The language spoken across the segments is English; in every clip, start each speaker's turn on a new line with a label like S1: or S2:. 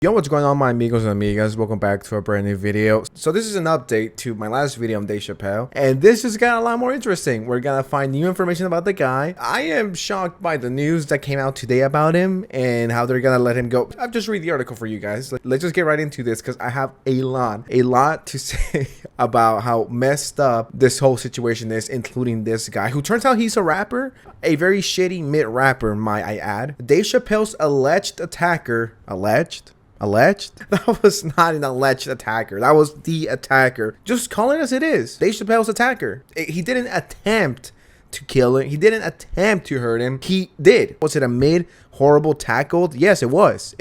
S1: Yo, what's going on, my amigos and amigas? Welcome back to a brand new video. So this is an update to my last video on Dave Chappelle, and this just got a lot more interesting. We're gonna find new information about the guy. I am shocked by the news that came out today about him and how they're gonna let him go. I've just read the article for you guys. Let's just get right into this because I have a lot to say about how messed up this whole situation is, including this guy who turns out he's a rapper, a very shitty mid rapper, might I add. Dave Chappelle's alleged attacker, alleged? That was not an alleged attacker. That was the attacker. Just call it as it is. Dave Chappelle's attacker. He didn't attempt to kill him. He didn't attempt to hurt him. He did. Was it a horrible tackle? Yes, it was.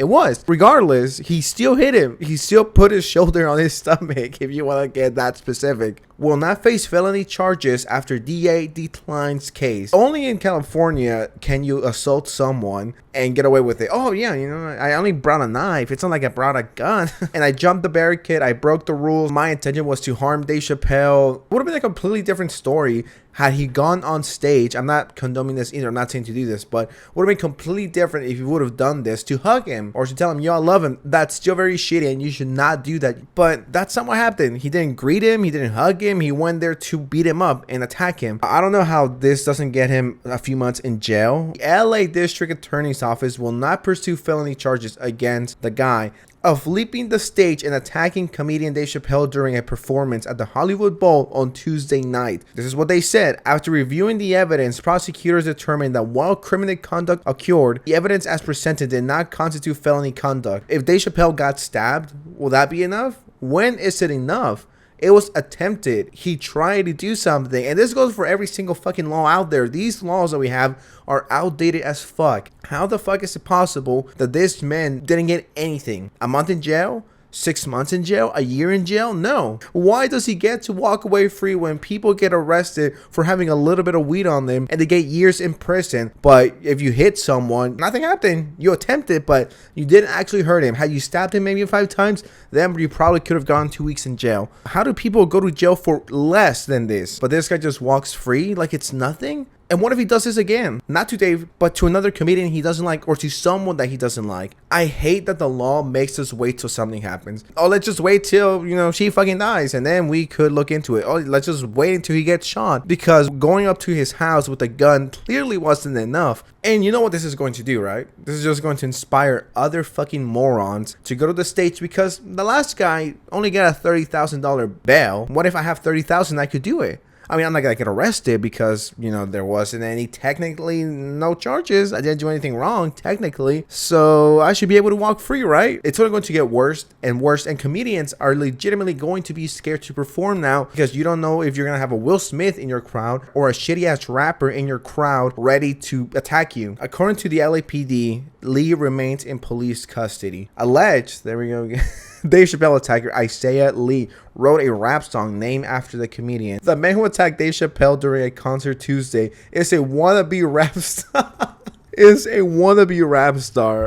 S1: Regardless, he still hit him. He still put his shoulder on his stomach, if you want to get that specific. Will not face felony charges after DA declines case. Only in California can you assault someone and get away with it. Oh yeah, you know, I only brought a knife. It's not like I brought a gun. And I jumped the barricade. I broke the rules. My intention was to harm Dave Chappelle. Would have been a completely different story had he gone on stage. I'm not condoning this either. I'm not saying to do this, but would have been completely different if you would have done this to hug him or to tell him, yo, I love him. That's still very shitty and you should not do that. But that's not what happened. He didn't greet him. He didn't hug him. He went there to beat him up and attack him. I don't know how this doesn't get him a few months in jail. The LA District Attorney's Office will not pursue felony charges against the guy of leaping the stage and attacking comedian Dave Chappelle during a performance at the Hollywood Bowl on Tuesday night. This is what they said. After reviewing the evidence, prosecutors determined that while criminal conduct occurred, the evidence as presented did not constitute felony conduct. If Dave Chappelle got stabbed, will that be enough? When is it enough? It was attempted. He tried to do something. And this goes for every single fucking law out there. These laws that we have are outdated as fuck. How the fuck is it possible that this man didn't get anything? A month in jail? 6 months in jail? A year in jail? No. Why does he get to walk away free when people get arrested for having a little bit of weed on them and they get years in prison? But if you hit someone, nothing happened. You attempted, but you didn't actually hurt him. Had you stabbed him maybe 5 times, then you probably could have gone 2 weeks in jail. How do people go to jail for less than this? But this guy just walks free like it's nothing? And what if he does this again? Not to Dave, but to another comedian he doesn't like or to someone that he doesn't like. I hate that the law makes us wait till something happens. Oh, let's just wait till, you know, she fucking dies and then we could look into it. Oh, let's just wait until he gets shot. Because going up to his house with a gun clearly wasn't enough. And you know what this is going to do, right? This is just going to inspire other fucking morons to go to the stage because the last guy only got a $30,000 bail. What if I have $30,000? I could do it. I mean, I'm not gonna get arrested because, you know, there wasn't any, technically no charges. I didn't do anything wrong, technically. So I should be able to walk free, right? It's only going to get worse and worse. And comedians are legitimately going to be scared to perform now because you don't know if you're gonna have a Will Smith in your crowd or a shitty ass rapper in your crowd ready to attack you. According to the LAPD, Lee remains in police custody. Alleged, there we go again. Dave Chappelle attacker Isaiah Lee wrote a rap song named after the comedian. The man who attacked Dave Chappelle during a concert Tuesday is a wannabe rap star.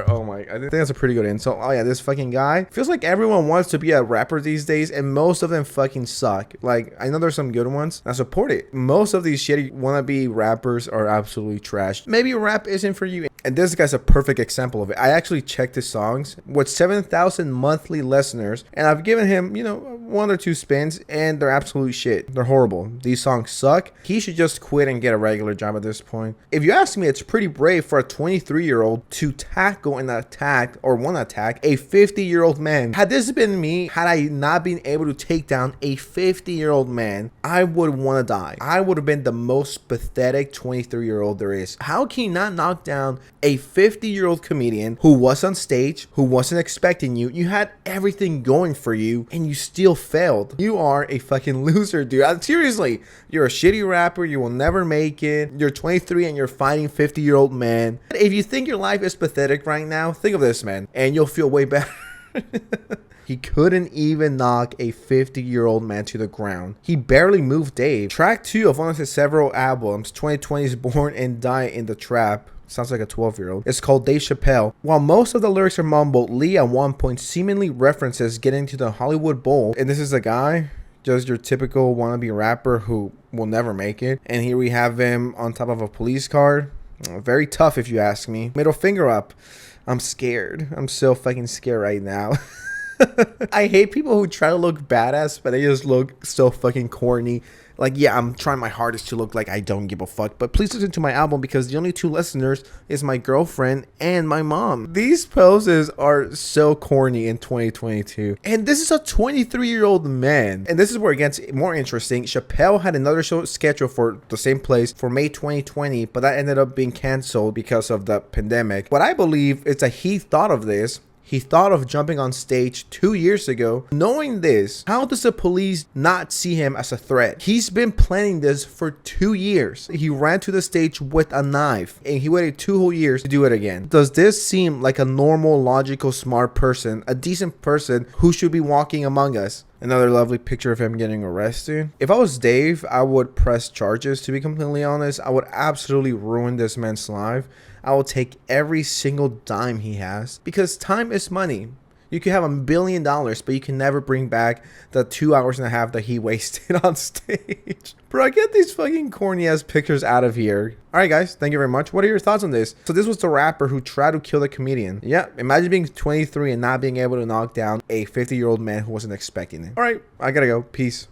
S1: Oh my, I think that's a pretty good insult. Oh yeah, this fucking guy feels like everyone wants to be a rapper these days and most of them fucking suck. Like, I know there's some good ones. I support it. Most of these shitty wannabe rappers are absolutely trash. Maybe rap isn't for you. And this guy's a perfect example of it. I actually checked his songs with 7,000 monthly listeners and I've given him, you know, 1 or 2 spins and they're absolute shit. They're horrible. These songs suck. He should just quit and get a regular job at this point. If you ask me, it's pretty brave for a 23-year-old to tackle and attack or want to attack a 50-year-old man. Had this been me, had I not been able to take down a 50-year-old man, I would want to die. I would have been the most pathetic 23-year-old there is. How can you not knock down a 50-year-old comedian who was on stage, who wasn't expecting you? You had everything going for you and you still failed. You are a fucking loser, dude. Seriously, you're a shitty rapper. You will never make it. You're 23 and you're fighting 50-year-old man. If you think your life is pathetic right now, think of this, man, and you'll feel way better. He couldn't even knock a 50-year-old man to the ground. He barely moved Dave. Track 2 of one of his several albums, 2020's Born and Die in the Trap, sounds like a 12-year-old. It's called Dave Chappelle. While most of the lyrics are mumbled, Lee at one point seemingly references getting to the Hollywood Bowl. And this is a guy, just your typical wannabe rapper who will never make it. And here we have him on top of a police car. Very tough if you ask me. Middle finger up. I'm scared. I'm so fucking scared right now. I hate people who try to look badass, but they just look so fucking corny. Like, yeah, I'm trying my hardest to look like I don't give a fuck, but please listen to my album because the only 2 listeners is my girlfriend and my mom. These poses are so corny in 2022. And this is a 23-year-old man. And this is where it gets more interesting. Chappelle had another show scheduled for the same place for May 2020, but that ended up being canceled because of the pandemic. What I believe is that he thought of this. He thought of jumping on stage 2 years ago. Knowing this, how does the police not see him as a threat? He's been planning this for 2 years. He ran to the stage with a knife and he waited 2 whole years to do it again. Does this seem like a normal, logical, smart person, a decent person who should be walking among us? Another lovely picture of him getting arrested. If I was Dave, I would press charges, to be completely honest. I would absolutely ruin this man's life. I will take every single dime he has because time is money. You could have $1 billion, but you can never bring back the 2.5 hours that he wasted on stage. Bro, get these fucking corny ass pictures out of here. Alright guys, thank you very much. What are your thoughts on this? So this was the rapper who tried to kill the comedian. Yeah, imagine being 23 and not being able to knock down a 50-year-old man who wasn't expecting it. Alright, I gotta go. Peace.